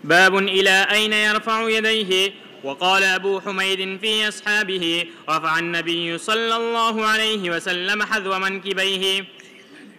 باب إلى أين يرفع يديه. وقال أبو حميد في أصحابه: رفع النبي صلى الله عليه وسلم حذو منكبيه.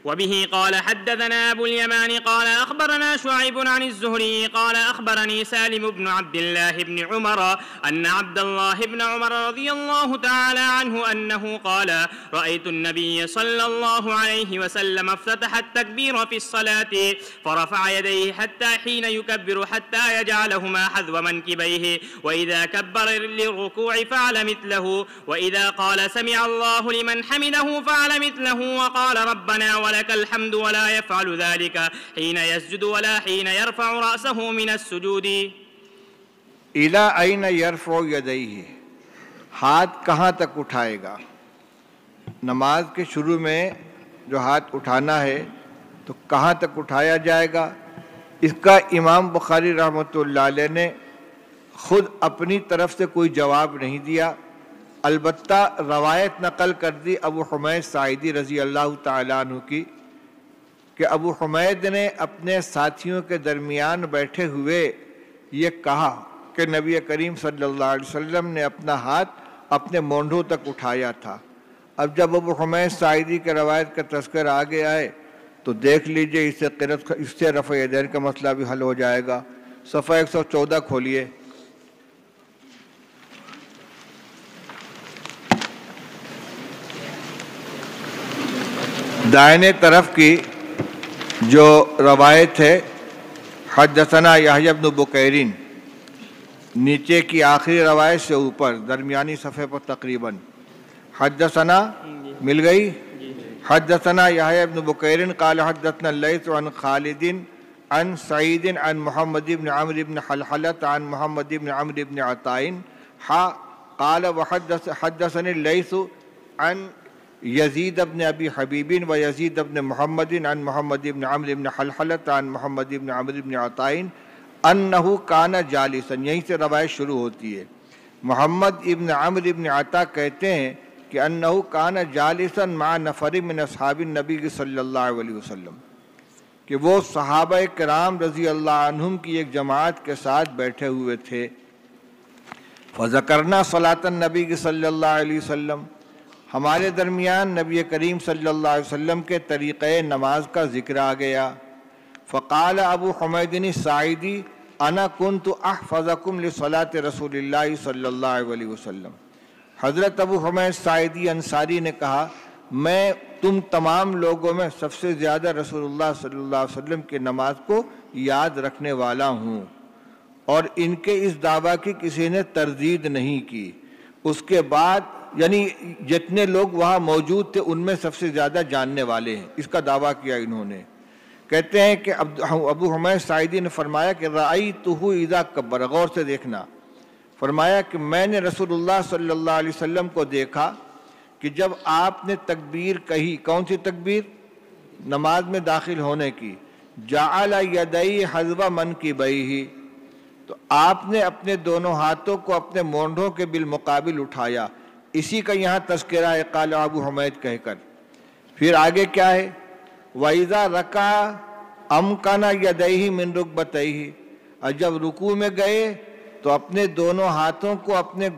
وبه قال حدثنا أبو اليمان قال أخبرنا شعيب عن الزهري قال أخبرني سالم بن عبد الله بن عمر أن عبد الله بن عمر رضي الله تعالى عنه أنه قال: رأيت النبي صلى الله عليه وسلم افتتح التكبير في الصلاة فرفع يديه حتى حين يكبر حتى يجعلهما حذو منكبيه، وإذا كبر للركوع فعل مثله، وإذا قال سمع الله لمن حمده فعل مثله، وقال ربنا ولك الحمد ولا يفعل ذلك حين يسجد ولا حين يرفع رأسه من السجود. إلى أين يرفع يديه، ہاتھ کہاں تک اٹھائے گا؟ نماز کے شروع میں جو ہاتھ اٹھانا ہے تو کہاں تک اٹھایا جائے گا؟ اس کا امام بخاری رحمۃ اللہ علیہ نے خود اپنی طرف سے کوئی جواب نہیں دیا، البتہ روایت نقل کر دی ابو حمید ساعدی رضی اللہ تعالیٰ عنہ کی کہ ابو حمید نے اپنے ساتھیوں کے درمیان بیٹھے ہوئے یہ کہا کہ نبی کریم صلی اللہ علیہ وسلم نے اپنا ہاتھ اپنے مونڈھوں تک اٹھایا تھا۔ اب جب ابو حمید ساعدی کے روایت کا تذکرہ آگے آئے تو دیکھ لیجئے اس سے رفع یدین کا مسئلہ بھی حل ہو جائے گا۔ صفحہ 114 کھولیے۔ دائنے طرف کی جو روایت ہے حدثنا یحییٰ بن بکیرین، نیچے کی آخری روایت سے اوپر درمیانی صفحے پر تقریباً حدثنا مل گئی۔ حدثنا یحییٰ بن بکیرین قال حدثنا اللیث عن خالد عن سعید عن محمد بن عمرو بن حلحلة عن محمد بن عمرو بن عطاء قال حدثني اللیث عن یزید بن ابی حبیب و یزید بن محمد عن محمد بن عمرو بن حلحلة عن محمد بن عمرو بن عطاء انہ کان جالسا، یہیں سے روایت شروع ہوتی ہے۔ محمد ابن عمرو بن عطاء کہتے ہیں کہ انہ کان جالسا مع نفر من اصحاب النبی صلی اللہ علیہ وسلم، کہ وہ صحابہ کرام رضی اللہ عنہم کی ایک جماعت کے ساتھ بیٹھے ہوئے تھے۔ فذکرنا صلاۃ النبی صلی اللہ علیہ وسلم، ہمارے درمیان نبی کریم صلی اللہ علیہ وسلم کے طریقۂ نماز کا ذکر آ گیا۔ فقال ابو حمید الساعدی انا کنت احفظکم لصلاۃ رسول اللہ صلی اللہ علیہ وسلم، حضرت ابو حمید ساعدی انصاری نے کہا میں تم تمام لوگوں میں سب سے زیادہ رسول اللہ صلی اللہ علیہ وسلم کی نماز کو یاد رکھنے والا ہوں، اور ان کے اس دعویٰ کی کسی نے تردید نہیں کی۔ اس کے بعد یعنی جتنے لوگ وہاں موجود تھے ان میں سب سے زیادہ جاننے والے ہیں، اس کا دعویٰ کیا انہوں نے۔ کہتے ہیں کہ ابو حمید ساعدی نے فرمایا کہ رأیتہ اذا کبر، غور سے دیکھنا، فرمایا کہ میں نے رسول اللہ صلی اللہ علیہ وسلم کو دیکھا کہ جب آپ نے تکبیر کہی، کون سی تکبیر؟ نماز میں داخل ہونے کی، جعل یدیہ حذو منکبیہ، تو آپ نے اپنے دونوں ہاتھوں کو اپنے مونڈھوں کے بالمقابل اٹھایا، اسی کا یہاں تذکرہ ہے قال ابو حمید کہہ کر۔ پھر آگے کیا ہے؟ وَإِذَا رَكَعَ أَمْكَنَ يَدَيْهِ مِنْ رُكْبَتَيْهِ، اور جب رکوع میں گئے تو اپنے دونوں ہاتھوں کو اپنے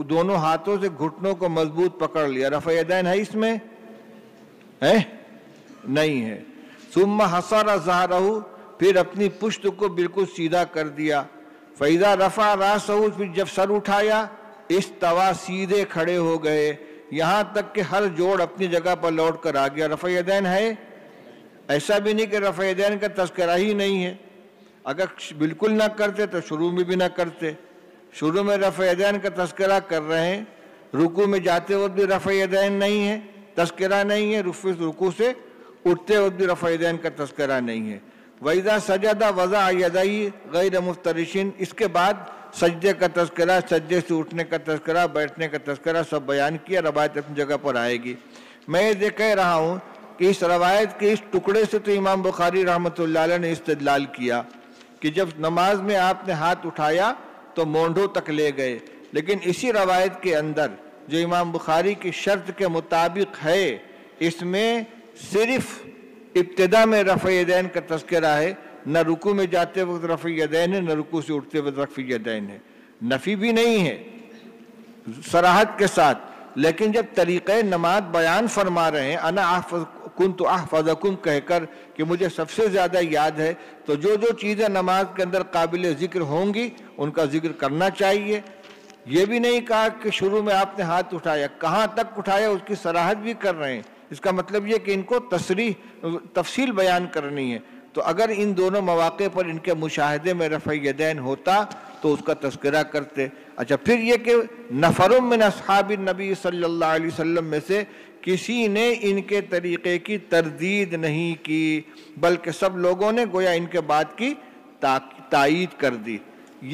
دونوں ہاتھوں سے گھٹنوں کو مضبوط پکڑ لیا۔ رفع یدین ہے اس میں؟ ہے نہیں ہے۔ ثم حصر ظہرہ، پھر اپنی پشت کو بالکل سیدھا کر دیا۔ فَإِذَا رَفَعَ رَأْسَهُ، پھر جب سر اٹھایا استوا، سیدھے کھڑے ہو گئے، یہاں تک کہ ہر جوڑ اپنی جگہ پر لوٹ کر آ گیا۔ رفع یدین ہے؟ ایسا بھی نہیں کہ رفع یدین کا تذکرہ ہی نہیں ہے، اگر بالکل نہ کرتے تو شروع میں بھی نہ کرتے۔ شروع میں رفع یدین کا تذکرہ کر رہے ہیں، رکوع میں جاتے وقت بھی رفع یدین نہیں ہے، تذکرہ نہیں ہے، رکوع سے اٹھتے وقت بھی رفع یدین کا تذکرہ نہیں ہے۔ وَإِذَا سَجَدَ وَضَعَ يَدَيْهِ غَيْرَ مُفْتَرِشٍ، اس کے بعد سجدے کا تذکرہ، سجدے سے اٹھنے کا تذکرہ، بیٹھنے کا تذکرہ سب بیان کیا، روایت اپنی جگہ پر آئے گی۔ میں یہ کہہ رہا ہوں کہ اس روایت کے اس ٹکڑے سے تو امام بخاری رحمۃ اللہ علیہ نے استدلال کیا کہ جب نماز میں آپ نے ہاتھ اٹھایا تو مونڈھوں تک لے گئے، لیکن اسی روایت کے اندر جو امام بخاری کی شرط کے مطابق ہے، اس میں صرف ابتدا میں رفع یدین کا تذکرہ ہے، نہ رکوع میں جاتے وقت رفع یدین ہے، نہ رکوع سے اٹھتے وقت رفع یدین ہے، نفی بھی نہیں ہے صراحت کے ساتھ۔ لیکن جب طریقہ نماز بیان فرما رہے ہیں انا کنت احفظکم کہہ کر کہ مجھے سب سے زیادہ یاد ہے، تو جو جو چیزیں نماز کے اندر قابل ذکر ہوں گی ان کا ذکر کرنا چاہیے۔ یہ بھی نہیں کہا کہ شروع میں آپ نے ہاتھ اٹھایا، کہاں تک اٹھایا اس کی صراحت بھی کر رہے ہیں۔ اس کا مطلب یہ کہ ان کو تفصیل بیان کرنی ہے۔ تو اگر ان دونوں مواقع پر ان کے مشاہدے میں رفع یدین ہوتا تو اس کا تذکرہ کرتے۔ اچھا، پھر یہ کہ نفر من اصحاب النبی صلی اللہ علیہ وسلم میں سے کسی نے ان کے طریقے کی تردید نہیں کی، بلکہ سب لوگوں نے گویا ان کے بات کی تائید کر دی۔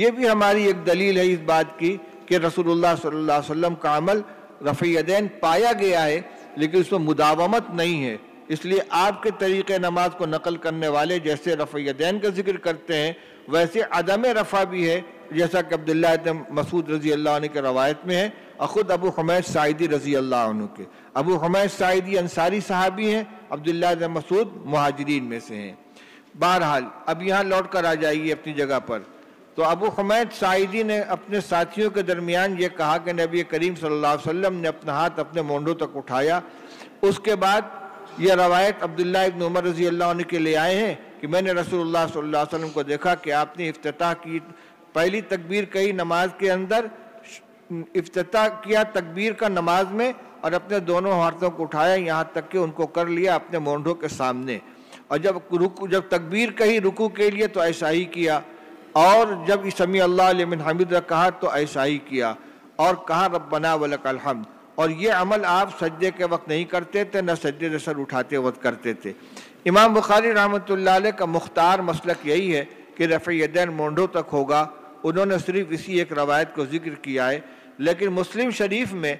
یہ بھی ہماری ایک دلیل ہے اس بات کی کہ رسول اللہ صلی اللہ علیہ وسلم کا عمل رفع یدین پایا گیا ہے، لیکن اس میں مداومت نہیں ہے۔ اس لیے آپ کے طریقے نماز کو نقل کرنے والے جیسے رفع یدین کا ذکر کرتے ہیں، ویسے عدم رفع بھی ہے، جیسا کہ عبداللہ بن مسعود رضی اللہ عنہ کے روایت میں ہے، اور خود ابو حمید ساعدی رضی اللہ عنہ کے۔ ابو حمید ساعدی انصاری صحابی ہیں، عبداللہ بن مسعود مہاجرین میں سے ہیں۔ بہرحال اب یہاں لوٹ کر آ جائیے اپنی جگہ پر۔ تو ابو حمید ساعدی نے اپنے ساتھیوں کے درمیان یہ کہا کہ نبی کریم صلی اللہ علیہ وسلم نے اپنا ہاتھ اپنے مونڈوں تک اٹھایا۔ اس کے بعد یہ روایت عبداللہ ابن عمر رضی اللہ عنہ کے لے آئے ہیں کہ میں نے رسول اللہ صلی اللہ علیہ وسلم کو دیکھا کہ آپ نے افتتاح کی، پہلی تکبیر کہی نماز کے اندر، افتتاح کیا تکبیر کا نماز میں، اور اپنے دونوں ہاتھوں کو اٹھایا یہاں تک کہ ان کو کر لیا اپنے مونڈوں کے سامنے، اور جب تکبیر کہی رکوع کے لیے تو ایسا ہی کیا، اور جب سمیع اللہ لمن حمدہ کہا تو ایسا ہی کیا، اور کہا ربنا ولک الحمد۔ اور یہ عمل آپ سجدے کے وقت نہیں کرتے تھے، نہ سجدے سے سر اٹھاتے وقت کرتے تھے۔ امام بخاری رحمۃ اللہ علیہ کا مختار مسلک یہی ہے کہ رفع یدین مونڈوں تک ہوگا۔ انہوں نے صرف اسی ایک روایت کو ذکر کیا ہے، لیکن مسلم شریف میں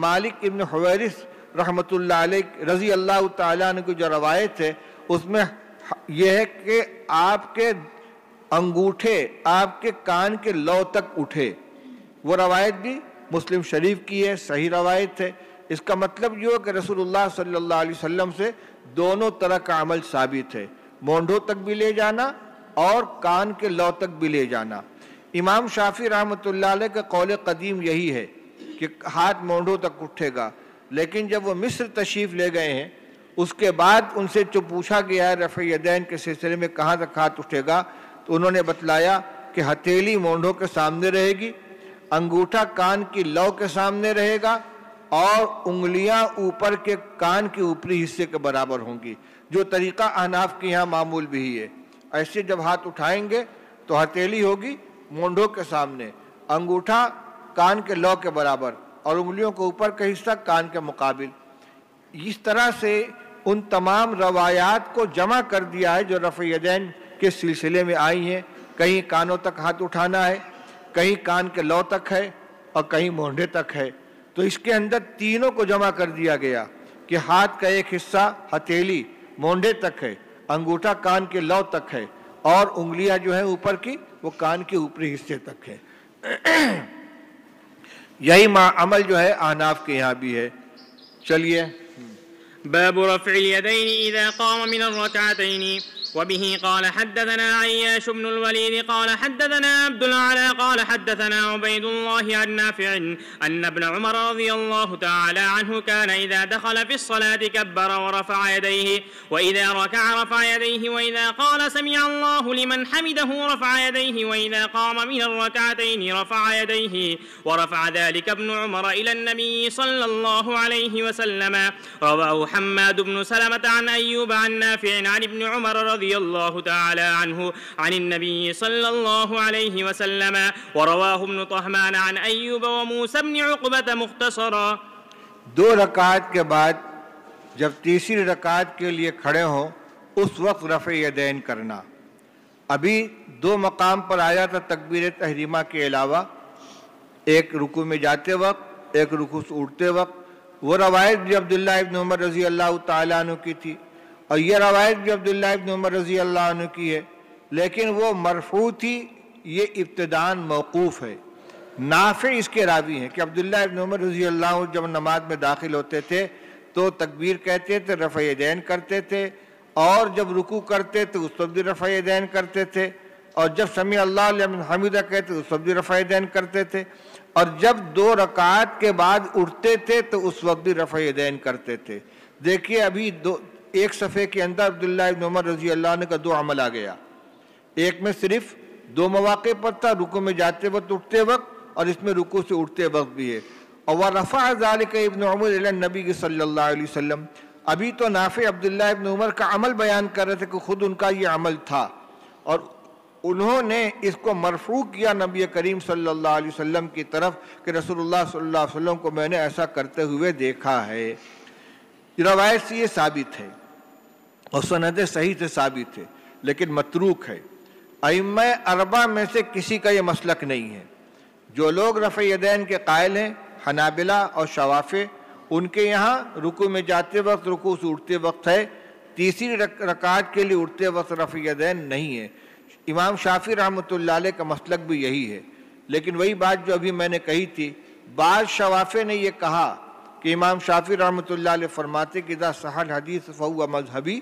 مالک ابن حویرث رحمۃ اللہ علیہ رضی اللہ تعالیٰ عنہ کی جو روایت ہے اس میں یہ ہے کہ آپ کے انگوٹھے آپ کے کان کے لو تک اٹھے۔ وہ روایت بھی مسلم شریف کی ہے، صحیح روایت ہے۔ اس کا مطلب یہ ہے کہ رسول اللہ صلی اللہ علیہ وسلم سے دونوں طرح کا عمل ثابت ہے، مونڈوں تک بھی لے جانا اور کان کے لو تک بھی لے جانا۔ امام شافعی رحمۃ اللہ علیہ کا قول قدیم یہی ہے کہ ہاتھ مونڈوں تک اٹھے گا، لیکن جب وہ مصر تشریف لے گئے ہیں اس کے بعد ان سے جو پوچھا گیا ہے رفع یدین کے سلسلے میں کہاں تک ہاتھ اٹھے گا، تو انہوں نے بتلایا کہ ہتھیلی مونڈوں کے سامنے رہے گی، انگوٹھا کان کی لو کے سامنے رہے گا، اور انگلیاں اوپر کے کان کے اوپری حصے کے برابر ہوں گی، جو طریقہ احناف کے یہاں معمول بھی ہے۔ ایسے جب ہاتھ اٹھائیں گے تو ہتھیلی ہوگی مونڈوں کے سامنے، انگوٹھا کان کے لو کے برابر، اور انگلیوں کے اوپر کا حصہ کان کے مقابل۔ اس طرح سے ان تمام روایات کو جمع کر دیا ہے جو رفع یدین کے سلسلے میں آئی ہیں۔ کہیں کانوں تک ہاتھ اٹھانا ہے، کہیں کان کے لو تک ہے، اور کہیں مونڈے تک ہے۔ تو اس کے اندر تینوں کو جمع کر دیا گیا کہ ہاتھ کا ایک حصہ ہتھیلی مونڈے تک ہے، انگوٹھا کان کے لو تک ہے، اور انگلیاں جو ہیں اوپر کی وہ کان کے اوپری حصے تک ہے۔ یہی عمل جو ہے احناف کے یہاں بھی ہے۔ چلیے، باب رفع اليدين إذا قام من الركعتين. وبه قال حدثنا عياش بن الوليد قال حدثنا عبد الأعلى قال حدثنا عبيد الله عن نافع أن ابن عمر رضي الله تعالى عنه كان إذا دخل في الصلاة كبر ورفع يديه، وإذا ركع رفع يديه، وإذا قال سمع الله لمن حمده رفع يديه، وإذا قام من الركعتين رفع يديه. ورفع ذلك ابن عمر إلى النبي صلى الله عليه وسلم. رواه حماد بن سلمة عن أيوب عن نافع عن ابن عمر رضي الله تعالى عنه عن النبي صلى الله عليه وسلم. ورواه ابن طهمان عن أيوب وموسى بن عقبة مختصرا. دو رکعت کے بعد جب تیسری رکعت کے لیے کھڑے ہوں اس وقت رفع یدین کرنا۔ ابھی دو مقام پر آیا تھا تکبیر تحریمہ کے علاوہ، ایک رکوع میں جاتے وقت، ایک رکوع سے اٹھتے وقت۔ وہ روایت بھی عبداللہ ابن عمر رضی اللہ تعالیٰ عنہ کی تھی، اور یہ روایت بھی عبداللہ ابن عمر رضی اللہ عنہ کی ہے، لیکن وہ مرفوع تھی، یہ ابتداءً موقوف ہے۔ نافع اس کے راوی ہیں کہ عبداللہ ابن عمر رضی اللہ عنہ جب نماز میں داخل ہوتے تھے تو تکبیر کہتے تھے، رفع یدین کرتے تھے، اور جب رکوع کرتے تو اس وقت بھی رفع یدین کرتے تھے، اور جب سمیع اللہ لمن حمیدہ کہتے تو اس وقت بھی رفع یدین کرتے تھے، اور جب 2 رکعات کے بعد اٹھتے تھے تو اس وقت بھی رفع یدین کرتے تھے۔ دیکھیے ابھی ایک صفحے کے اندر عبداللہ ابن عمر رضی اللہ عنہ کا 2 عمل آ گیا، ایک میں صرف 2 مواقع پر تھا، رکوع میں جاتے وقت اٹھتے وقت، اور اس میں رکوع سے اٹھتے وقت بھی ہے۔ اور وَرَفَعَ ذَلِكَ ابن عمر إِلَى النَّبِيِّ صلی اللہ علیہ وسلم، ابھی تو نافع عبداللہ ابن عمر کا عمل بیان کر رہے تھے کہ خود ان کا یہ عمل تھا، اور انہوں نے اس کو مرفوع کیا نبی کریم صلی اللہ علیہ وسلم کی طرف کہ رسول اللہ صلی اللہ علیہ وسلم کو میں نے ایسا کرتے ہوئے دیکھا ہے۔ روایت سے یہ ثابت ہے اور سند صحیح سے ثابت ہے، لیکن متروک ہے۔ ائمہ اربعہ میں سے کسی کا یہ مسلک نہیں ہے۔ جو لوگ رفع یدین کے قائل ہیں، حنابلہ اور شوافع، ان کے یہاں رکوع میں جاتے وقت، رکوع سے اٹھتے وقت ہے، تیسری رکعت کے لیے اٹھتے وقت رفع یدین نہیں ہے۔ امام شافعی رحمۃ اللہ علیہ کا مسلک بھی یہی ہے، لیکن وہی بات جو ابھی میں نے کہی تھی، بعض شوافع نے یہ کہا کہ امام شافعی رحمۃ اللہ علیہ فرماتے کہ اذا صح الحدیث فہو مذہبی،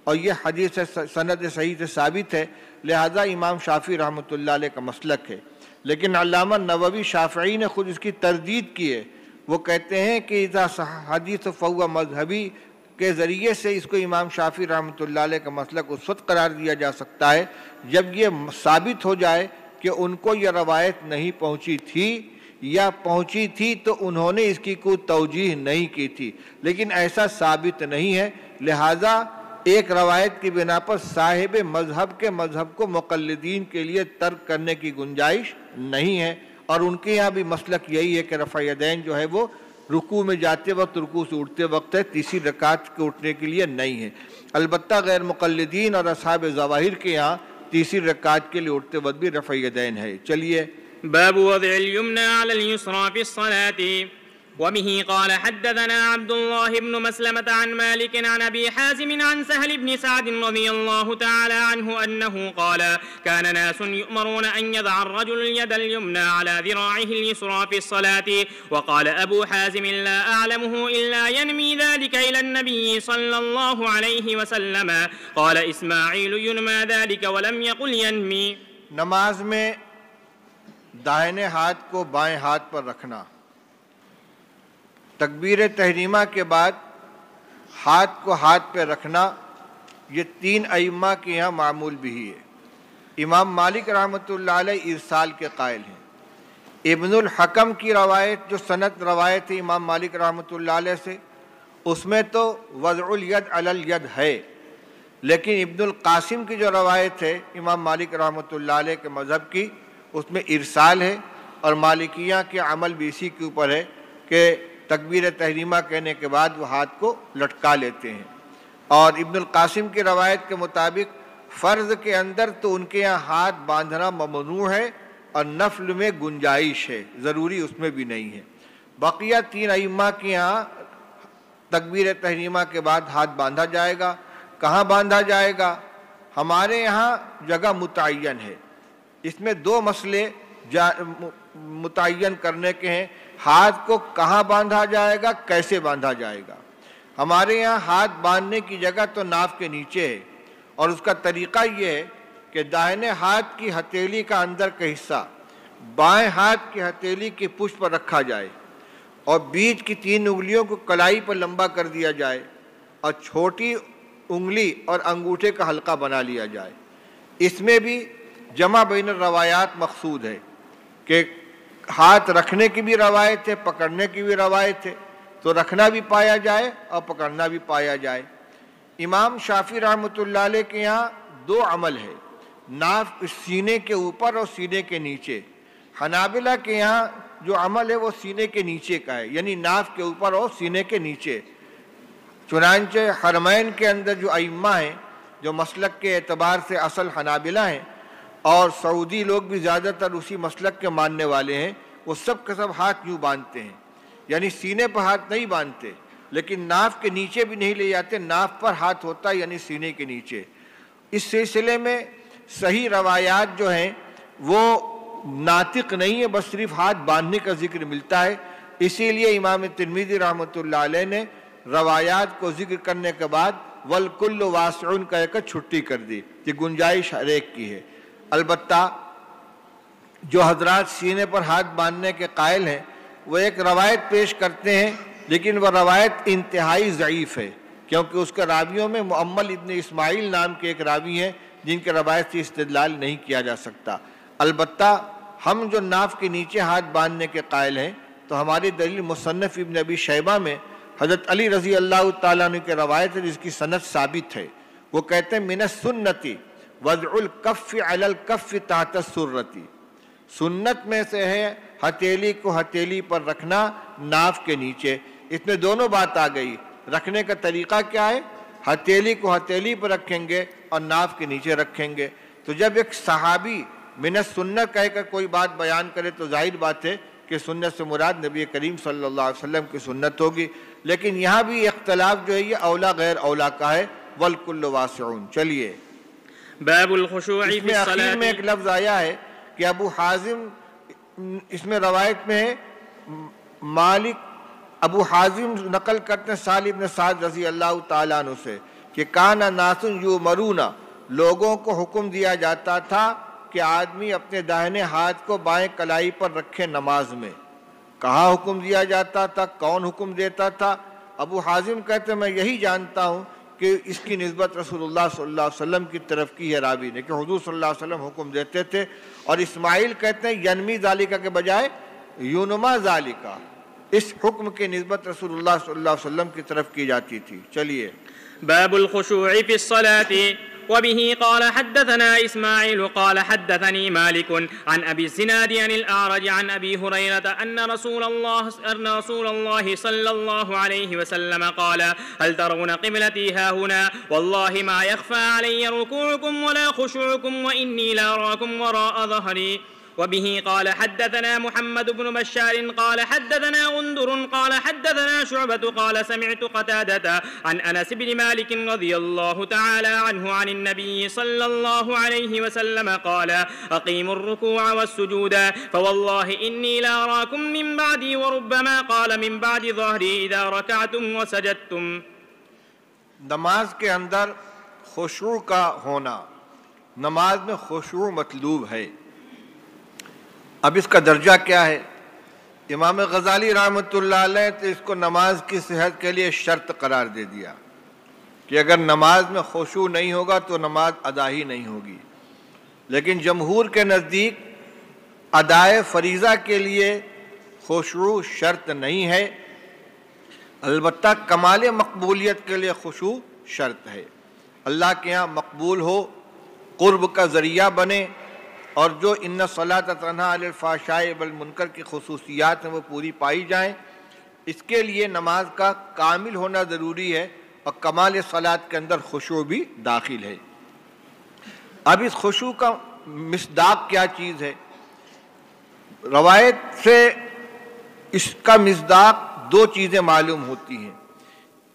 اور یہ حدیث سند صحیح سے ثابت ہے، لہذا امام شافعی رحمۃ اللہ علیہ کا مسلک ہے۔ لیکن علامہ نووی شافعی نے خود اس کی تردید کی ہے، وہ کہتے ہیں کہ اذا صح الحدیث فہو مذہبی کے ذریعے سے اس کو امام شافعی رحمۃ اللہ علیہ کا مسلک اس وقت قرار دیا جا سکتا ہے جب یہ ثابت ہو جائے کہ ان کو یہ روایت نہیں پہنچی تھی، یا پہنچی تھی تو انہوں نے اس کی کوئی توجیح نہیں کی تھی، لیکن ایسا ثابت نہیں ہے، لہٰذا ایک روایت کی بنا پر صاحب مذہب کے مذہب کو مقلدین کے لیے ترک کرنے کی گنجائش نہیں ہے، اور ان کے یہاں بھی مسلک یہی ہے کہ رفع یدین جو ہے وہ رکوع میں جاتے وقت، رکوع سے اٹھتے وقت ہے، تیسری رکعت کے اٹھنے کے لیے نہیں ہے۔ البتہ غیر مقلدین اور اصحاب ظواہر کے یہاں تیسری رکعت کے لیے اٹھتے وقت بھی رفع یدین ہے۔ چلیے، باب وضع اليمنى على اليسرى في الصلاة. وبه قال حدثنا عبد الله بن مسلمة عن مالك عن أبي حازم عن سهل بن سعد رضي الله تعالى عنه أنه قال كان ناس يؤمرون أن يضع الرجل اليد اليمنى على ذراعه اليسرى في الصلاة. وقال أبو حازم لا أعلمه إلا ينمي ذلك إلى النبي صلى الله عليه وسلم. قال إسماعيل ينمى ذلك ولم يقل ينمي. نماز میں دائیں ہاتھ کو بائیں ہاتھ پر رکھنا، تکبیر تحریمہ کے بعد ہاتھ کو ہاتھ پہ رکھنا، یہ 3 ائمہ کے یہاں معمول بھی ہے۔ امام مالک رحمۃ اللہ علیہ ارسال کے قائل ہیں۔ ابن الحکم کی روایت جو سند روایت ہے امام مالک رحمۃ اللہ علیہ سے، اس میں تو وضع الید علی الید ہے، لیکن ابن القاسم کی جو روایت ہے امام مالک رحمۃ اللہ علیہ کے مذہب کی، اس میں ارسال ہے، اور مالکیہ کے عمل بھی اسی کے اوپر ہے کہ تکبیر تحریمہ کہنے کے بعد وہ ہاتھ کو لٹکا لیتے ہیں۔ اور ابن القاسم کی روایت کے مطابق فرض کے اندر تو ان کے یہاں ہاتھ باندھنا ممنوع ہے، اور نفل میں گنجائش ہے، ضروری اس میں بھی نہیں ہے۔ بقیہ 3 ائمہ کے یہاں تکبیر تحریمہ کے بعد ہاتھ باندھا جائے گا۔ کہاں باندھا جائے گا؟ ہمارے یہاں جگہ متعین ہے، اس میں 2 مسئلے متعین کرنے کے ہیں، ہاتھ کو کہاں باندھا جائے گا، کیسے باندھا جائے گا۔ ہمارے یہاں ہاتھ باندھنے کی جگہ تو ناف کے نیچے ہے، اور اس کا طریقہ یہ ہے کہ دائیں ہاتھ کی ہتھیلی کا اندر کا حصہ بائیں ہاتھ کی ہتھیلی کی پشت پر رکھا جائے، اور بیچ کی 3 انگلیوں کو کلائی پر لمبا کر دیا جائے، اور چھوٹی انگلی اور انگوٹھے کا حلقہ بنا لیا جائے۔ اس میں بھی جمع بین الروایات مقصود ہے کہ ہاتھ رکھنے کی بھی روایت ہے، پکڑنے کی بھی روایت ہے، تو رکھنا بھی پایا جائے اور پکڑنا بھی پایا جائے۔ امام شافعی رحمۃ اللہ علیہ کے یہاں 2 عمل ہے، ناف سینے کے اوپر اور سینے کے نیچے۔ حنابلہ کے یہاں جو عمل ہے وہ سینے کے نیچے کا ہے، یعنی ناف کے اوپر اور سینے کے نیچے۔ چنانچہ حرمین کے اندر جو ائمہ ہیں، جو مسلک کے اعتبار سے اصل حنابلہ ہیں، اور سعودی لوگ بھی زیادہ تر اسی مسلک کے ماننے والے ہیں، وہ سب کے سب ہاتھ یوں باندھتے ہیں، یعنی سینے پر ہاتھ نہیں باندھتے، لیکن ناف کے نیچے بھی نہیں لے جاتے، ناف پر ہاتھ ہوتا ہے، یعنی سینے کے نیچے۔ اس سلسلے میں صحیح روایات جو ہیں وہ ناطق نہیں ہے، بس صرف ہاتھ باندھنے کا ذکر ملتا ہے۔ اسی لیے امام ترمذی رحمۃ اللہ علیہ نے روایات کو ذکر کرنے کے بعد والکل واسع کہہ کر چھٹی کر دی کہ گنجائش ہر ایک کی ہے۔ البتہ جو حضرات سینے پر ہاتھ باندھنے کے قائل ہیں وہ ایک روایت پیش کرتے ہیں، لیکن وہ روایت انتہائی ضعیف ہے، کیونکہ اس کے راویوں میں مؤمل ابن اسماعیل نام کے ایک راوی ہیں جن کے روایت سے استدلال نہیں کیا جا سکتا۔ البتہ ہم جو ناف کے نیچے ہاتھ باندھنے کے قائل ہیں تو ہماری دلیل مصنف ابن ابی شیبہ میں حضرت علی رضی اللہ تعالیٰ عنہ کی روایت ہے جس کی سند ثابت ہے۔ وہ کہتے ہیں من السنتی وضع الکف علی الکف تحت السرتی، سنت میں سے ہے ہتھیلی کو ہتھیلی پر رکھنا ناف کے نیچے۔ اس میں دونوں بات آ گئی، رکھنے کا طریقہ کیا ہے؟ ہتھیلی کو ہتھیلی پر رکھیں گے اور ناف کے نیچے رکھیں گے۔ تو جب ایک صحابی من السنت کہہ کر کوئی بات بیان کرے تو ظاہر بات ہے کہ سنت سے مراد نبی کریم صلی اللہ علیہ وسلم کی سنت ہوگی، لیکن یہاں بھی اختلاف جو ہے یہ اولا غیر اولا کا ہے، والکل واسعون۔ چلیے باب الخشوع اس فی میں اخیر میں الصلاة۔ ایک لفظ آیا ہے کہ ابو حازم، اس میں روایت میں ہے مالک ابو حازم نقل کرتے ہیں سالم بن سعد رضی اللہ تعالیٰ عنہ سے کہ کان ناس یؤمرون، لوگوں کو حکم دیا جاتا تھا کہ آدمی اپنے داہنے ہاتھ کو بائیں کلائی پر رکھے نماز میں۔ کہاں حکم دیا جاتا تھا؟ کون حکم دیتا تھا؟ ابو حازم کہتے ہیں میں یہی جانتا ہوں کہ اس کی نسبت رسول اللہ صلی اللہ علیہ وسلم کی طرف کی ہے راوی نے، کہ حضور صلی اللہ علیہ وسلم حکم دیتے تھے۔ اور اسماعیل کہتے ہیں ینمی ذالکہ کے بجائے یونما ذالکہ، اس حکم کی نسبت رسول اللہ صلی اللہ علیہ وسلم کی طرف کی جاتی تھی۔ چلیے باب الخشوع في الصلاة. وبه قال حدثنا إسماعيل قال حدثني مالك عن أبي الزناد عن الأعرج عن أبي هريرة أن رسول الله صلى الله عليه وسلم قال هل ترون قبلتي ها هنا والله ما يخفى علي ركوعكم ولا خشوعكم وإني لأراكم وراء ظهري. وبه قال حدثنا محمد بن بشار قال حدثنا غندر قال حدثنا شعبة قال سمعت قتادة عن أنس بن مالك رضي الله تعالى عنه عن النبي صلى الله عليه وسلم قال أقيموا الركوع والسجود فوالله إني لأراكم من بعدي وربما قال من بعد ظهري إذا ركعتم وسجدتم. نماز کے اندر خشوع کا ہونا، نماز میں خشوع مطلوب ہے۔ اب اس کا درجہ کیا ہے؟ امام غزالی رحمۃ اللہ علیہ تو اس کو نماز کی صحت کے لیے شرط قرار دے دیا کہ اگر نماز میں خشوع نہیں ہوگا تو نماز ادا ہی نہیں ہوگی۔ لیکن جمہور کے نزدیک ادائے فریضہ کے لیے خشوع شرط نہیں ہے، البتہ کمال مقبولیت کے لیے خشوع شرط ہے۔ اللہ کے ہاں مقبول ہو، قرب کا ذریعہ بنے، اور جو ان الصلاۃ تنہی عن الفحشاء والمنکر کی خصوصیات ہیں وہ پوری پائی جائیں، اس کے لیے نماز کا کامل ہونا ضروری ہے، اور کمال صلاۃ کے اندر خشوع بھی داخل ہے۔ اب اس خشوع کا مصداق کیا چیز ہے؟ روایت سے اس کا مصداق دو چیزیں معلوم ہوتی ہیں۔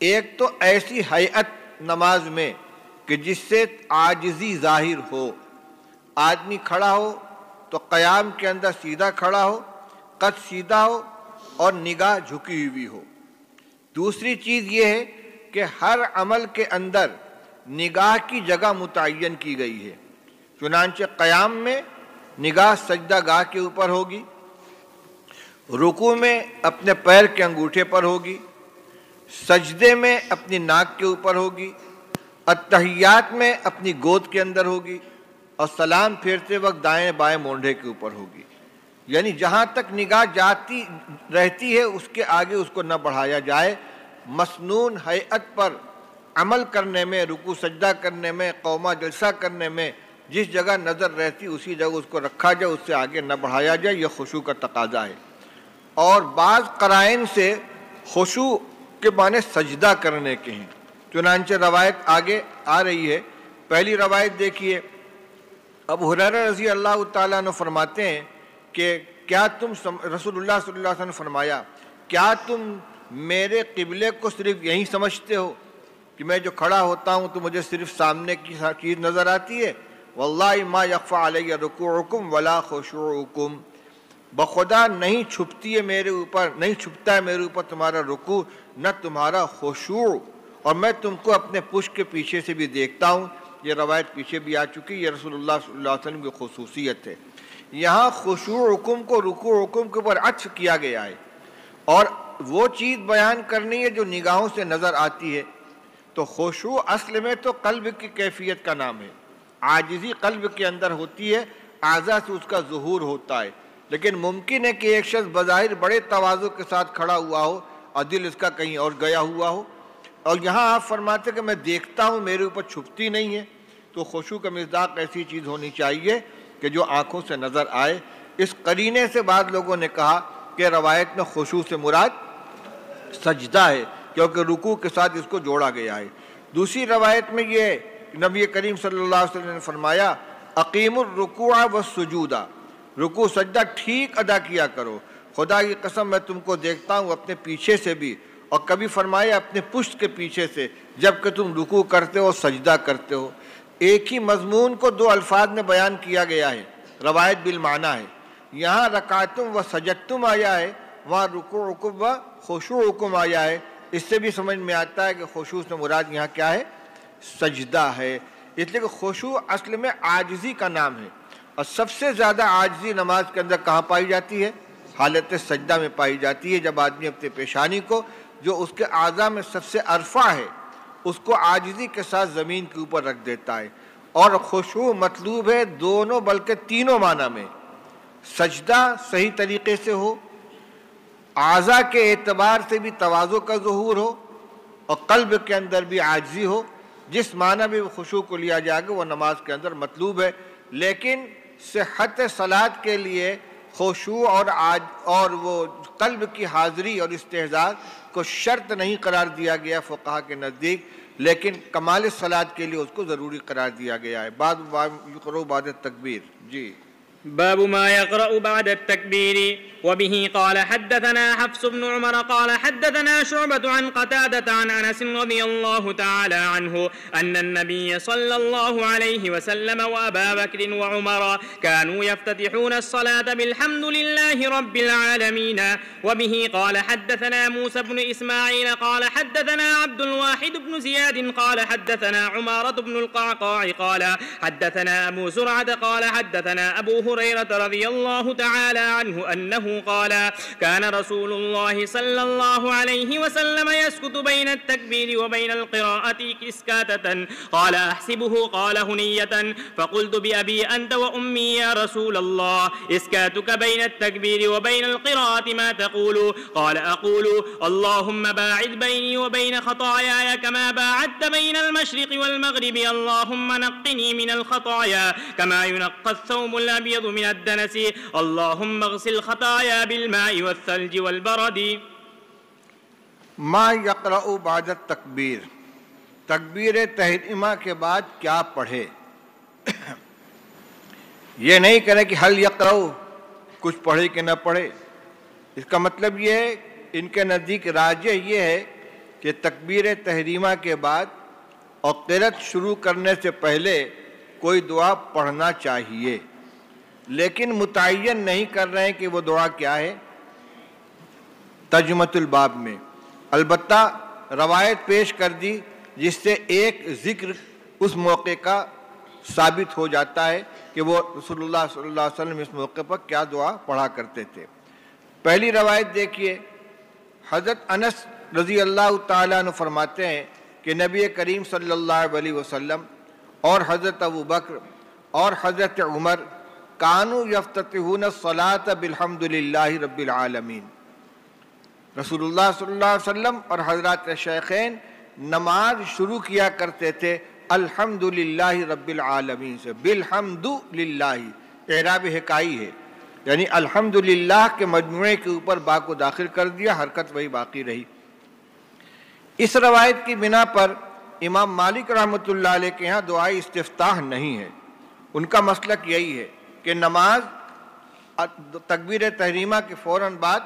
ایک تو ایسی ہیئت نماز میں کہ جس سے عاجزی ظاہر ہو، آدمی کھڑا ہو تو قیام کے اندر سیدھا کھڑا ہو، قد سیدھا ہو اور نگاہ جھکی ہوئی ہو۔ دوسری چیز یہ ہے کہ ہر عمل کے اندر نگاہ کی جگہ متعین کی گئی ہے، چنانچہ قیام میں نگاہ سجدہ گاہ کے اوپر ہوگی، رکوع میں اپنے پیر کے انگوٹھے پر ہوگی، سجدے میں اپنی ناک کے اوپر ہوگی، التحیات میں اپنی گود کے اندر ہوگی، اور سلام پھیرتے وقت دائیں بائیں مونڈھے کے اوپر ہوگی۔ یعنی جہاں تک نگاہ جاتی رہتی ہے اس کے آگے اس کو نہ بڑھایا جائے۔ مسنون ہیئت پر عمل کرنے میں، رکوع سجدہ کرنے میں، قومہ جلسہ کرنے میں جس جگہ نظر رہتی اسی جگہ اس کو رکھا جائے، اس سے آگے نہ بڑھایا جائے، یہ خشوع کا تقاضا ہے۔ اور بعض قرائن سے خشوع کے معنی سجدہ کرنے کے ہیں، چنانچہ روایت آگے آ رہی ہے۔ پہلی روایت دیکھیے، ابو ہریرہ رضی اللہ تعالیٰ عنہ فرماتے ہیں کہ کیا تم رسول اللہ صلی اللہ علیہ وسلم نے فرمایا کیا تم میرے قبلے کو صرف یہی سمجھتے ہو کہ میں جو کھڑا ہوتا ہوں تو مجھے صرف سامنے کی چیز نظر آتی ہے؟ واللہ ما یخفی علی رکوعکم ولا خشوعکم، بخدا نہیں چھپتی ہے میرے اوپر، نہیں چھپتا ہے میرے اوپر تمہارا رکوع، نہ تمہارا خشوع، اور میں تم کو اپنے پشت کے پیچھے سے بھی دیکھتا ہوں۔ یہ روایت پیچھے بھی آ چکی، یہ رسول اللہ صلی اللہ علیہ وسلم کی خصوصیت ہے۔ یہاں خشوع حکم کو رکوع حکم کے اوپر عطف کیا گیا ہے، اور وہ چیز بیان کرنی ہے جو نگاہوں سے نظر آتی ہے۔ تو خشوع اصل میں تو قلب کی کیفیت کا نام ہے، عاجزی قلب کے اندر ہوتی ہے، اعضاء سے اس کا ظہور ہوتا ہے۔ لیکن ممکن ہے کہ ایک شخص بظاہر بڑے تواضع کے ساتھ کھڑا ہوا ہو اور دل اس کا کہیں اور گیا ہوا ہو، اور یہاں آپ فرماتے ہیں کہ میں دیکھتا ہوں، میرے اوپر چھپتی نہیں ہے۔ تو خشوع کا مصداق ایسی چیز ہونی چاہیے کہ جو آنکھوں سے نظر آئے۔ اس قرینے سے بعض لوگوں نے کہا کہ روایت میں خشوع سے مراد سجدہ ہے، کیونکہ رکوع کے ساتھ اس کو جوڑا گیا ہے۔ دوسری روایت میں یہ نبی کریم صلی اللہ علیہ وسلم نے فرمایا اقیم الرکوع والسجود، رکوع سجدہ ٹھیک ادا کیا کرو۔ خدا کی قسم میں تم کو دیکھتا ہوں اپنے پیچھے سے بھی، اور کبھی فرمایا اپنے پشت کے پیچھے سے، جب کہ تم رکوع کرتے ہو سجدہ کرتے ہو۔ ایک ہی مضمون کو دو الفاظ میں بیان کیا گیا ہے، روایت بالمعنی ہے۔ یہاں رکعتم و سجدتم آیا ہے، وہاں رکوعکم و خشوعکم آیا ہے۔ اس سے بھی سمجھ میں آتا ہے کہ خشوع سے مراد یہاں کیا ہے؟ سجدہ ہے۔ اس لیے کہ خشوع اصل میں عاجزی کا نام ہے، اور سب سے زیادہ عاجزی نماز کے اندر کہاں پائی جاتی ہے؟ حالت سجدہ میں پائی جاتی ہے، جب آدمی اپنے پیشانی کو جو اس کے اعضاء میں سب سے ارفع ہے اس کو عاجزی کے ساتھ زمین کے اوپر رکھ دیتا ہے۔ اور خشوع مطلوب ہے دونوں بلکہ تینوں معنی میں، سجدہ صحیح طریقے سے ہو، اعضاء کے اعتبار سے بھی تواضع کا ظہور ہو، اور قلب کے اندر بھی عاجزی ہو۔ جس معنی میں خشوع کو لیا جائے گا وہ نماز کے اندر مطلوب ہے۔ لیکن صحت صلاۃ کے لیے خشوع اور وہ قلب کی حاضری اور استحضار کو شرط نہیں قرار دیا گیا فقہا کے نزدیک، لیکن کمال صلاۃ کے لیے اس کو ضروری قرار دیا گیا ہے۔ یقرأ بعد التکبیر۔ جی باب ما يقرأ بعد التكبير. وبه قال حدثنا حفص بن عمر قال حدثنا شعبة عن قتادة عن أنس رضي الله تعالى عنه أن النبي صلى الله عليه وسلم وأبا بكر وعمر كانوا يفتتحون الصلاة بالحمد لله رب العالمين. وبه قال حدثنا موسى بن إسماعيل قال حدثنا عبد الواحد بن زياد قال حدثنا عمارة بن القعقاع قال حدثنا أبو زرعة قال حدثنا أبو هريرة رضي الله تعالى عنه أنه قال كان رسول الله صلى الله عليه وسلم يسكت بين التكبير وبين القراءة إسكاتة قال أحسبه قال هنية فقلت بأبي أنت وأمي يا رسول الله إسكاتك بين التكبير وبين القراءة ما تقول قال أقول اللهم باعد بيني وبين خطاياي كما باعدت بين المشرق والمغرب اللهم نقني من الخطايا كما ينقى الثوب الأبيض من الدنس اللهم اغسل خطايا بالماء والثلج والبرد. ما یقرأ بعد التکبیر، تکبیر تحریمہ کے بعد کیا پڑھے؟ یہ نہیں کرے کہ حل یقرأ، کچھ پڑھے کہ نہ پڑھے۔ اس کا مطلب یہ ہے، ان کے نزدیک راجح یہ ہے کہ تکبیر تحریمہ کے بعد اور قرأت شروع کرنے سے پہلے کوئی دعا پڑھنا چاہیے، لیکن متعین نہیں کر رہے ہیں کہ وہ دعا کیا ہے ترجمۃ الباب میں۔ البتہ روایت پیش کر دی جس سے ایک ذکر اس موقع کا ثابت ہو جاتا ہے کہ وہ رسول اللہ صلی اللہ علیہ وسلم اس موقع پر کیا دعا پڑھا کرتے تھے۔ پہلی روایت دیکھیے، حضرت انس رضی اللہ تعالیٰ عنہ فرماتے ہیں کہ نبی کریم صلی اللہ علیہ وسلم اور حضرت ابو بکر اور حضرت عمر کانوا یفتتحون الصلاۃ بالحمد للہ رب العالمین، رسول اللہ صلی اللہ علیہ وسلم اور حضرات شیخین نماز شروع کیا کرتے تھے الحمد للہ رب العالمین سے، بالحمد للہ اعراب حکائی ہے، یعنی الحمد للہ کے مجموعے کے اوپر با کو داخل کر دیا، حرکت وہی باقی رہی۔ اس روایت کی بنا پر امام مالک رحمۃ اللہ علیہ کے یہاں دعائے استفتاح نہیں ہے۔ ان کا مسلک یہی ہے کہ نماز تکبیر تحریمہ کے فوراً بعد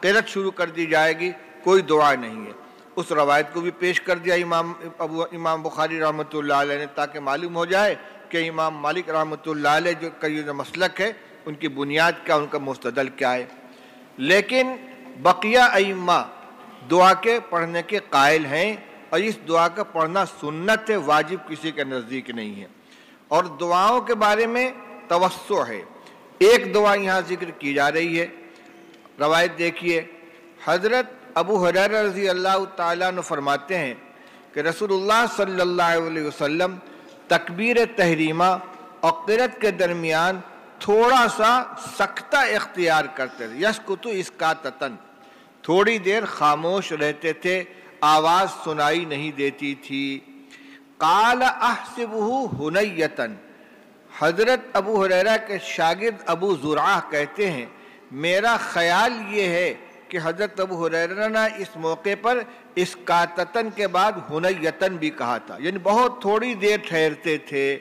قرأت شروع کر دی جائے گی، کوئی دعا نہیں ہے۔ اس روایت کو بھی پیش کر دیا امام بخاری رحمۃ اللہ علیہ نے، تاکہ معلوم ہو جائے کہ امام مالک رحمۃ اللہ علیہ کا یہ مسلک ہے، ان کی بنیاد کیا، ان کا مستدل کیا ہے۔ لیکن بقیہ ائمہ دعا کے پڑھنے کے قائل ہیں، اور اس دعا کا پڑھنا سنت ہے، واجب کسی کے نزدیک نہیں ہے۔ اور دعاؤں کے بارے میں توسع ہے۔ ایک دعا یہاں ذکر کی جا رہی ہے، روایت دیکھیے، حضرت ابو ہریرہ رضی اللہ تعالیٰ عنہ فرماتے ہیں کہ رسول اللہ صلی اللہ علیہ وسلم تکبیر تحریمہ اور قرأت کے درمیان تھوڑا سا سکتہ اختیار کرتے تھے، یسکتو اسکاتتن، تھوڑی دیر خاموش رہتے تھے، آواز سنائی نہیں دیتی تھی۔ قال احسبہ ہنیتن، حضرت ابو ہریرہ کے شاگرد ابو زرعہ کہتے ہیں میرا خیال یہ ہے کہ حضرت ابو ہریرہ نے اس موقع پر اسکاتتن کے بعد ہنیتن بھی کہا تھا، یعنی بہت تھوڑی دیر ٹھہرتے تھے۔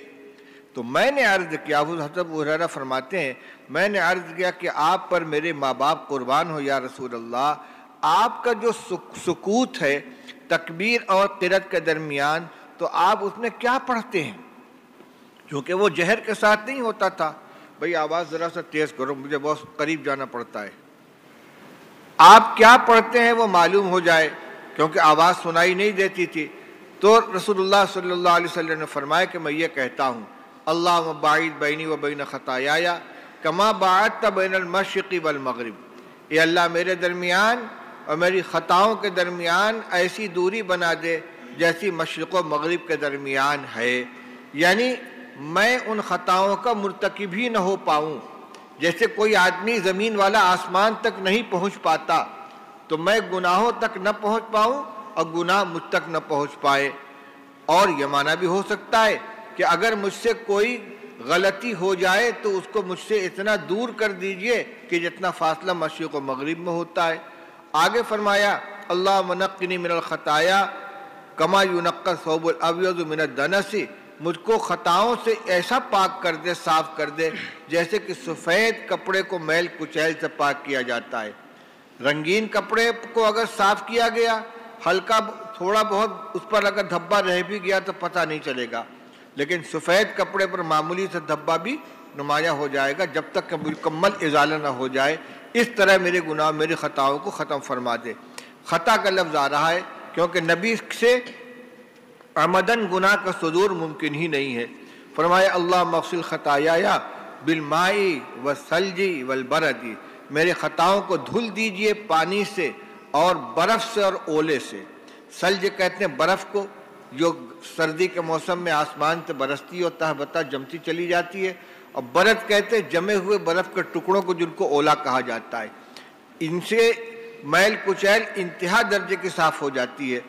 تو میں نے عرض کیا، حضرت ابو ہریرہ فرماتے ہیں میں نے عرض کیا کہ آپ پر میرے ماں باپ قربان ہو یا رسول اللہ، آپ کا جو سکوت ہے تکبیر اور قرأت کے درمیان، تو آپ اس میں کیا پڑھتے ہیں؟ کیونکہ وہ جہر کے ساتھ نہیں ہوتا تھا، بھئی آواز ذرا سا تیز کرو، مجھے بہت قریب جانا پڑتا ہے، آپ کیا پڑھتے ہیں وہ معلوم ہو جائے، کیونکہ آواز سنائی نہیں دیتی تھی۔ تو رسول اللہ صلی اللہ علیہ وسلم نے فرمایا کہ میں یہ کہتا ہوں، اللہم باعد بینی و بین خطایایا کما باعدت بین المشرق والمغرب، اے اللہ میرے درمیان اور میری خطاؤں کے درمیان ایسی دوری بنا دے جیسی مشرق و مغرب کے درمیان ہے، یعنی میں ان خطاؤں کا مرتکب ہی نہ ہو پاؤں۔ جیسے کوئی آدمی زمین والا آسمان تک نہیں پہنچ پاتا، تو میں گناہوں تک نہ پہنچ پاؤں اور گناہ مجھ تک نہ پہنچ پائے۔ اور یہ معنی بھی ہو سکتا ہے کہ اگر مجھ سے کوئی غلطی ہو جائے تو اس کو مجھ سے اتنا دور کر دیجئے کہ جتنا فاصلہ مشرق و مغرب میں ہوتا ہے۔ آگے فرمایا اللہم نقنی من الخطایا کما ینقی الثوب الابیض من الدنس، مجھ کو خطاؤں سے ایسا پاک کر دے، صاف کر دے جیسے کہ سفید کپڑے کو میل کچیل سے پاک کیا جاتا ہے۔ رنگین کپڑے کو اگر صاف کیا گیا، ہلکا تھوڑا بہت اس پر اگر دھبا رہ بھی گیا تو پتہ نہیں چلے گا، لیکن سفید کپڑے پر معمولی سے دھبا بھی نمایاں ہو جائے گا جب تک کہ مکمل ازالہ نہ ہو جائے۔ اس طرح میرے گناہ، میری خطاؤں کو ختم فرما دے۔ خطا کا لفظ آ رہا ہے کیونکہ نبی سے عمدن گناہ کا صدور ممکن ہی نہیں ہے۔ فرمایا اللہم اغسل خطایا بالماء والثلج والبرد، میرے خطاؤں کو دھل دیجئے پانی سے اور برف سے اور اولے سے۔ ثلج کہتے ہیں برف کو، جو سردی کے موسم میں آسمان سے برستی اور تہ بتہ جمتی چلی جاتی ہے، اور برد کہتے ہیں جمے ہوئے برف کے ٹکڑوں کو جن کو اولا کہا جاتا ہے۔ ان سے میل کچیل انتہا درجے کی صاف ہو جاتی ہے۔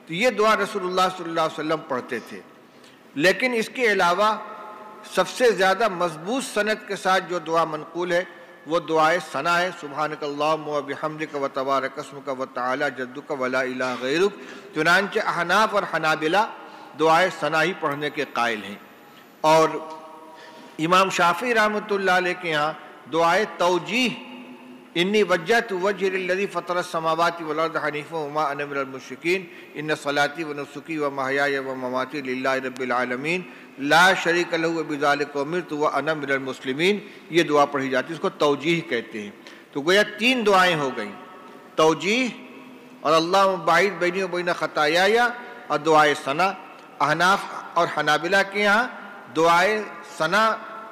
تو یہ دعا رسول اللہ صلی اللہ علیہ وسلم پڑھتے تھے۔ لیکن اس کے علاوہ سب سے زیادہ مضبوط سند کے ساتھ جو دعا منقول ہے وہ دعائے ثنا ہے، سبحانک اللہم و بحمدک و تبارک اسمک و تعالی جدک و لا الہ غیرک۔ چنانچہ احناف اور حنابلہ دعائے ثنا ہی پڑھنے کے قائل ہیں، اور امام شافعی رحمۃ اللہ علیہ کے یہاں دعائے توجیہ، انی وجہت وجہ للذی فطر السماوات والارض حنیفا وما انا من المشرکین ان صلاتی و نسکی و محیای و مماتی للہ رب العالمین لا شریک لہ وبذلک امرت وانا من المسلمین، یہ دعا پڑھی جاتی ہے، اس کو توجیہ کہتے ہیں۔ تو گویا تین دعائیں ہو گئیں، توجیہ اور اللہم باعد بینی و بین خطایایا اور دعائے ثنا۔ احناف اور حنابلہ کے یہاں دعائے ثنا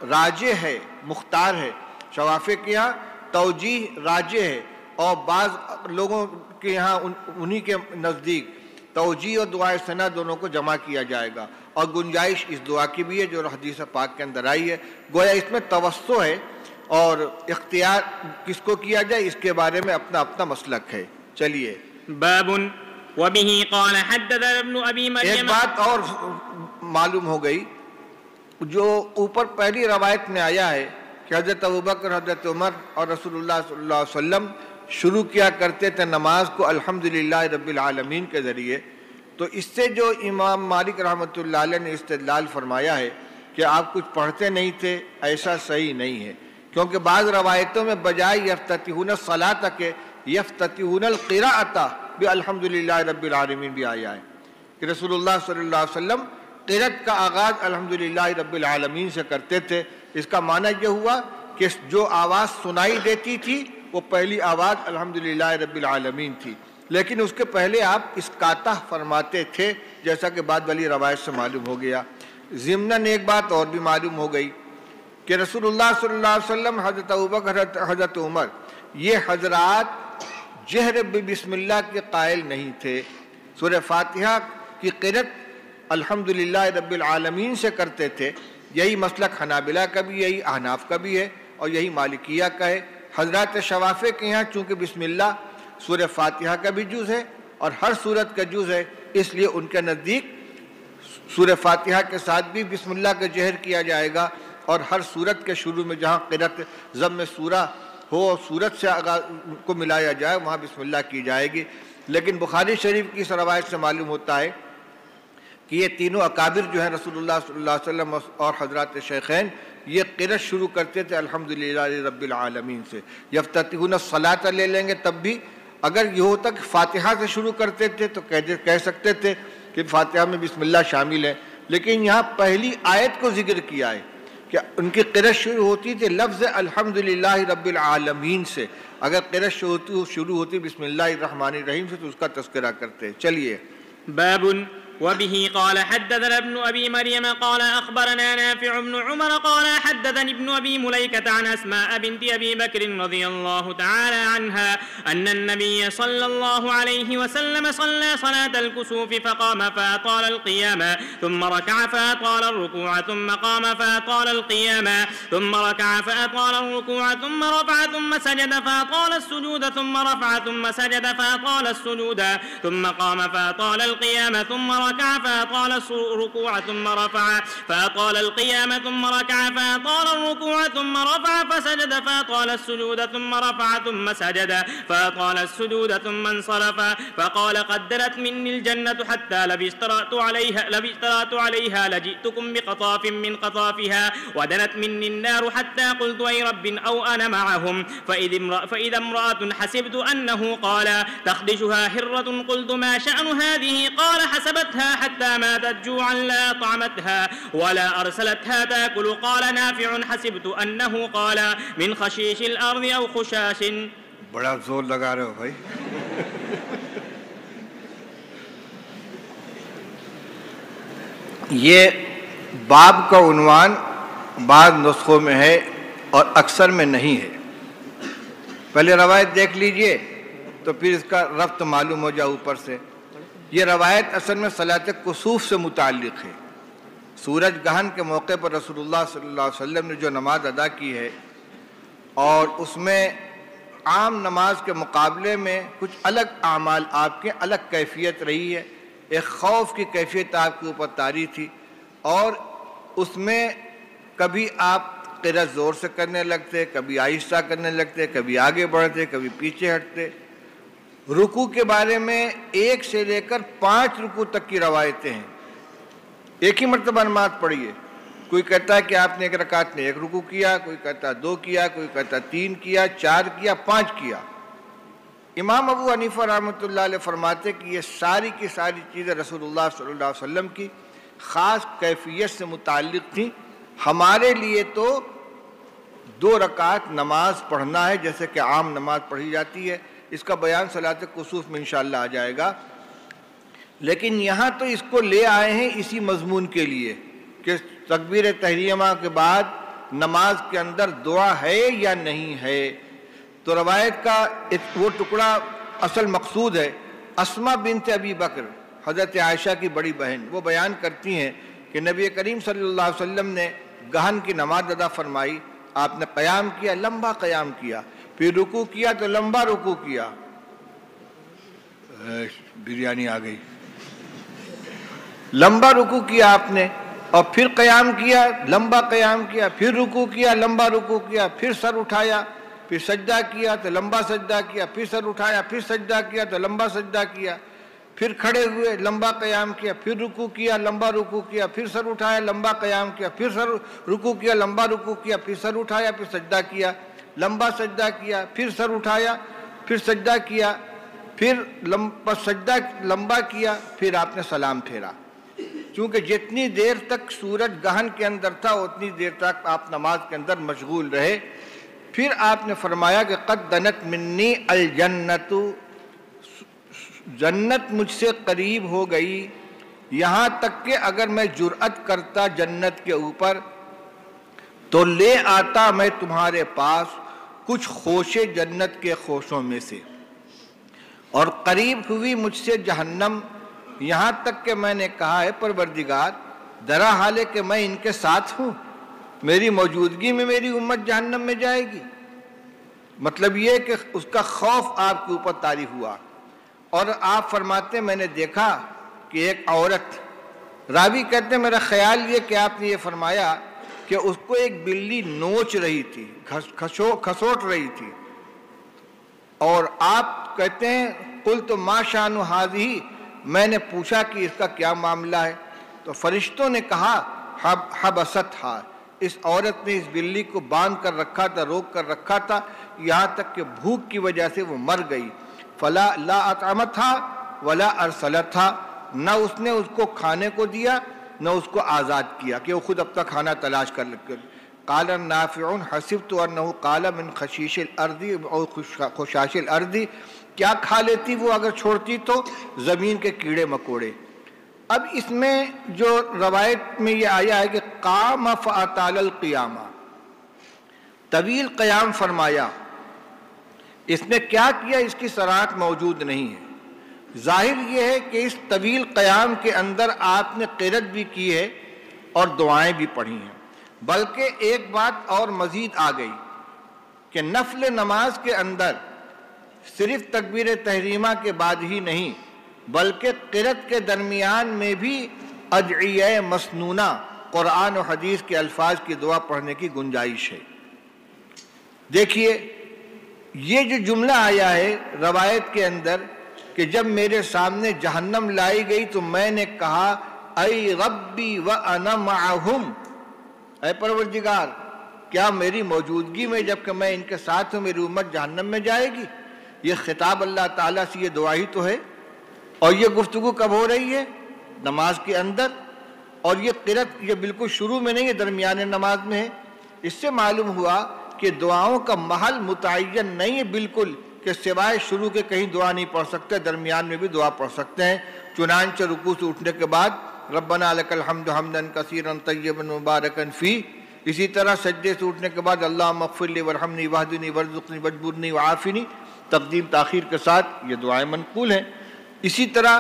راجح ہے، مختار ہے، شوافع کے یہاں توجیہ راجح ہے، اور بعض لوگوں کے یہاں انہی کے نزدیک توجیہ اور دعائے ثنا دونوں کو جمع کیا جائے گا، اور گنجائش اس دعا کی بھی ہے جو حدیث پاک کے اندر آئی ہے۔ گویا اس میں توسع ہے، اور اختیار کس کو کیا جائے اس کے بارے میں اپنا اپنا مسلک ہے۔ چلیے، باب وبه قال حدثنا ابن ابی مریم۔ ایک بات اور معلوم ہو گئی، جو اوپر پہلی روایت میں آیا ہے کہ حضرت ابوبکر، حضرت عمر اور رسول اللہ صلی اللہ علیہ وسلم شروع کیا کرتے تھے نماز کو الحمدللہ رب العالمین کے ذریعے، تو اس سے جو امام مالک رحمۃ اللہ علیہ نے استدلال فرمایا ہے کہ آپ کچھ پڑھتے نہیں تھے، ایسا صحیح نہیں ہے، کیونکہ بعض روایتوں میں بجائے یفتتحون الصلاۃ کے یفتتحون القراءۃ بالحمدللہ رب العالمین بھی آیا ہے کہ رسول اللہ صلی اللہ علیہ وسلم قرأت کا آغاز الحمدللہ رب العالمین سے کرتے تھے۔ اس کا معنی یہ ہوا کہ جو آواز سنائی دیتی تھی وہ پہلی آواز الحمدللہ رب العالمین تھی، لیکن اس کے پہلے آپ اسکاتہ فرماتے تھے، جیسا کہ بعد والی روایت سے معلوم ہو گیا۔ ضمناً ایک بات اور بھی معلوم ہو گئی کہ رسول اللہ صلی اللہ علیہ وسلم، حضرت ابوبکر، حضرت عمر، یہ حضرات جہر بسم اللہ کے قائل نہیں تھے۔ سورہ فاتحہ کی قرأت الحمدللہ رب العالمین سے کرتے تھے۔ یہی مسلک حنابلہ کا بھی، یہی احناف کا بھی ہے، اور یہی مالکیہ کا ہے۔ حضرات شوافع کے یہاں چونکہ بسم اللہ سورہ فاتحہ کا بھی جز ہے اور ہر سورت کا جز ہے، اس لیے ان کے نزدیک سورہ فاتحہ کے ساتھ بھی بسم اللہ کا جہر کیا جائے گا، اور ہر سورت کے شروع میں جہاں قرأت ضم سورہ ہو اور سورت سے کو ملایا جائے وہاں بسم اللہ کی جائے گی۔ لیکن بخاری شریف کی اس روایت سے معلوم ہوتا ہے کہ یہ تینوں اکابر جو ہیں رسول اللہ صلی اللہ علیہ وسلم اور حضرات شیخین، یہ قرأت شروع کرتے تھے الحمدللہ رب العالمین سے۔ یفتتحون الصلاۃ لے لیں گے تب بھی اگر یہ ہوتا کہ فاتحہ سے شروع کرتے تھے تو کہہ سکتے تھے کہ فاتحہ میں بسم اللہ شامل ہے، لیکن یہاں پہلی آیت کو ذکر کیا ہے کہ ان کی قرأت شروع ہوتی تھی لفظ الحمدللہ رب العالمین سے۔ اگر قرأت شروع ہوتی بسم اللہ الرحمن الرحیم سے تو اس کا تذکرہ کرتے۔ چلیے۔ باب وبه قال حدثنا ابن أبي مريم قال أخبرنا نافع بن عمر قال حدثني ابن أبي مليكة عن أسماء بنت أبي بكر رضي الله تعالى عنها أن النبي صلى الله عليه وسلم صلى صلاة الكسوف فقام فأطال القيام ثم ركع فأطال الركوع ثم قام فأطال القيام ثم ركع فأطال الركوع ثم رفع ثم سجد فأطال السجود ثم رفع ثم سجد فأطال السجود ثم قام فأطال القيام ثم ركع فأطال الركوع ثم رفع فأطال القيام ثم ركع فأطال الركوع ثم رفع فسجد فأطال السجود ثم رفع ثم سجد فأطال السجود ثم انصرف فقال قدرت مني الجنة حتى لو اشترأت عليها لجئتكم بقطاف من قطافها ودنت مني النار حتى قلت أي رب أو أنا معهم فإذا امرأة حسبت أنه قال تخدشها هرة قلت ما شأن هذه قال حسبتها حتى ماتت جوعا لا طعمتها ولا أرسلتها تأكل قال نافع حسبت أنه قال من خشيش الأرض أو خشاش۔ بڑا زور لگا رہے ہو بھائی۔ یہ باب کا عنوان بعض نسخوں میں ہے اور اکثر میں نہیں ہے۔ پہلے روایت دیکھ لیجئے تو پھر اس کا ربط معلوم ہو جائے اوپر سے۔ یہ روایت اصل میں صلاۃ کسوف سے متعلق ہے۔ سورج گہن کے موقع پر رسول اللہ صلی اللہ علیہ وسلم نے جو نماز ادا کی ہے اور اس میں عام نماز کے مقابلے میں کچھ الگ اعمال آپ کے الگ کیفیت رہی ہے۔ ایک خوف کی کیفیت آپ کے اوپر طاری تھی اور اس میں کبھی آپ قرأت زور سے کرنے لگتے، کبھی آہستہ کرنے لگتے، کبھی آگے بڑھتے، کبھی پیچھے ہٹتے۔ رکوع کے بارے میں 1 سے لے کر 5 رکوع تک کی روایتیں ہیں۔ ایک ہی مرتبہ نماز پڑھی ہے۔ کوئی کہتا ہے کہ آپ نے ایک رکعت میں 1 رکوع کیا، کوئی کہتا ہے 2 کیا، کوئی کہتا ہے 3 کیا، 4 کیا، 5 کیا۔ امام ابو حنیفہ رحمۃ اللہ علیہ فرماتے کہ یہ ساری کی ساری چیزیں رسول اللہ صلی اللہ علیہ وسلم کی خاص کیفیت سے متعلق تھیں۔ ہمارے لیے تو 2 رکعت نماز پڑھنا ہے جیسے کہ عام نماز پڑھی جاتی ہے۔ اس کا بیان صلاۃ کسوف میں انشاءاللہ آ جائے گا، لیکن یہاں تو اس کو لے آئے ہیں اسی مضمون کے لیے کہ تکبیر تحریمہ کے بعد نماز کے اندر دعا ہے یا نہیں ہے۔ تو روایت کا وہ ٹکڑا اصل مقصود ہے۔ اسماء بنت ابی بکر حضرت عائشہ کی بڑی بہن، وہ بیان کرتی ہیں کہ نبی کریم صلی اللہ علیہ وسلم نے گہن کی نماز ادا فرمائی۔ آپ نے قیام کیا، لمبا قیام کیا، پھر رکوع کیا تو لمبا رکوع کیا۔ بریانی آ گئی۔ لمبا رکوع کیا آپ نے اور پھر قیام کیا، لمبا قیام کیا، پھر رکوع کیا، لمبا رکوع کیا، پھر سر اٹھایا، پھر سجدہ کیا تو لمبا سجدہ کیا، پھر سر اٹھایا، پھر سجدہ کیا تو لمبا سجدہ کیا، پھر کھڑے ہوئے، لمبا قیام کیا، پھر رکوع کیا، لمبا رکوع کیا، پھر سر اٹھایا، لمبا قیام کیا، پھر سر رکوع کیا، لمبا رکوع کیا، پھر سر اٹھایا، پھر سجدہ کیا، لمبا سجدہ کیا، پھر سر اٹھایا، پھر سجدہ کیا، پھر سجدہ لمبا کیا، پھر آپ نے سلام پھیرا۔ چونکہ جتنی دیر تک سورج گہن کے اندر تھا اتنی دیر تک آپ نماز کے اندر مشغول رہے۔ پھر آپ نے فرمایا کہ قد دنت منی الجنت، جنت مجھ سے قریب ہو گئی، یہاں تک کہ اگر میں جرأت کرتا جنت کے اوپر تو لے آتا میں تمہارے پاس کچھ خوشے جنت کے خوشوں میں سے، اور قریب ہوئی مجھ سے جہنم، یہاں تک کہ میں نے کہا ہے پروردگار درا حال ہے کہ میں ان کے ساتھ ہوں، میری موجودگی میں میری امت جہنم میں جائے گی۔ مطلب یہ کہ اس کا خوف آپ کے اوپر طاری ہوا، اور آپ فرماتے ہیں میں نے دیکھا کہ ایک عورت، راوی کہتے ہیں میرا خیال یہ کہ آپ نے یہ فرمایا کہ اس کو ایک بلی نوچ رہی تھی، کھسوٹ رہی تھی، اور آپ کہتے ہیں قلت ما شان ھذہ، میں نے پوچھا کہ اس کا کیا معاملہ ہے، تو فرشتوں نے کہا حبستھا، اس عورت نے اس بلی کو باندھ کر رکھا تھا، روک کر رکھا تھا، یہاں تک کہ بھوک کی وجہ سے وہ مر گئی۔ فلا لا اطعمتھا ولا ارسلتھا، نہ اس نے اس کو کھانے کو دیا نہ اس کو آزاد کیا کہ وہ خود اپنا کھانا تلاش کر لے۔ قال نافع حسبت انه قال من خشیش الارض او خشاش الارض، کیا کھا لیتی وہ اگر چھوڑتی تو زمین کے کیڑے مکوڑے۔ اب اس میں جو روایت میں یہ آیا ہے کہ قام فاطال القیامہ، طویل قیام فرمایا، اس نے کیا کیا اس کی صراحت موجود نہیں ہے۔ ظاہر یہ ہے کہ اس طویل قیام کے اندر آپ نے قرأت بھی کی ہے اور دعائیں بھی پڑھی ہیں، بلکہ ایک بات اور مزید آ گئی کہ نفل نماز کے اندر صرف تکبیر تحریمہ کے بعد ہی نہیں بلکہ قرأت کے درمیان میں بھی ادعیہ مسنونہ قرآن و حدیث کے الفاظ کی دعا پڑھنے کی گنجائش ہے۔ دیکھیے یہ جو جملہ آیا ہے روایت کے اندر کہ جب میرے سامنے جہنم لائی گئی تو میں نے کہا اے ربی وانا معہم، اے پروردگار کیا میری موجودگی میں جبکہ میں ان کے ساتھ ہوں میری امت جہنم میں جائے گی؟ یہ خطاب اللہ تعالیٰ سے، یہ دعا ہی تو ہے، اور یہ گفتگو کب ہو رہی ہے؟ نماز کے اندر، اور یہ قرأت یہ بالکل شروع میں نہیں ہے، درمیان نماز میں ہے۔ اس سے معلوم ہوا کہ دعاؤں کا محل متعین نہیں ہے بالکل کہ سوائے شروع کے کہیں دعا نہیں پڑھ سکتے، درمیان میں بھی دعا پڑھ سکتے ہیں۔ چنانچہ رکوع سے اٹھنے کے بعد ربنا لک الحمد حمدا کثیرا طیبا مبارکا فی، اسی طرح سجدے سے اٹھنے کے بعد اللہم اغفر لی وارحمنی واہدنی وارزقنی واجبرنی وعافنی، تقدیم تاخیر کے ساتھ یہ دعائیں منقول ہیں۔ اسی طرح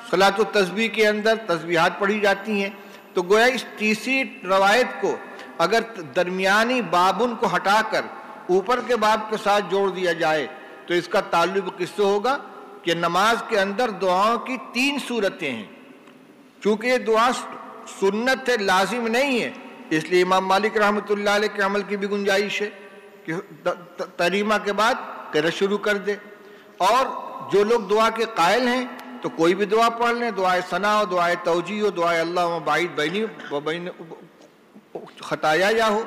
صلاۃ التسبیح کے اندر تسبیحات پڑھی جاتی ہیں۔ تو گویا اس تیسری روایت کو اگر درمیانی بابن کو ہٹا کر اوپر کے باب کے ساتھ جوڑ دیا جائے تو اس کا تعلق کس سے ہوگا کہ نماز کے اندر دعاؤں کی 3 صورتیں ہیں۔ چونکہ یہ دعا سنت ہے، لازم نہیں ہے، اس لیے امام مالک رحمۃ اللہ علیہ کے عمل کی بھی گنجائش ہے کہ تحریمہ کے بعد قرأت شروع کر دے، اور جو لوگ دعا کے قائل ہیں تو کوئی بھی دعا پڑھ لیں، دعائے ثنا ہو، دعائے توجیہ ہو، دعائے اللہم باعد بینی و بین خطایا ہو،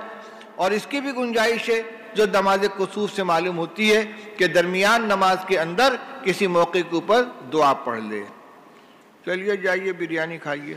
اور اس کی بھی گنجائش ہے جو نماز کسوف سے معلوم ہوتی ہے کہ درمیان نماز کے اندر کسی موقع کے اوپر دعا پڑھ لے۔ چلیے جائیے بریانی کھائیے۔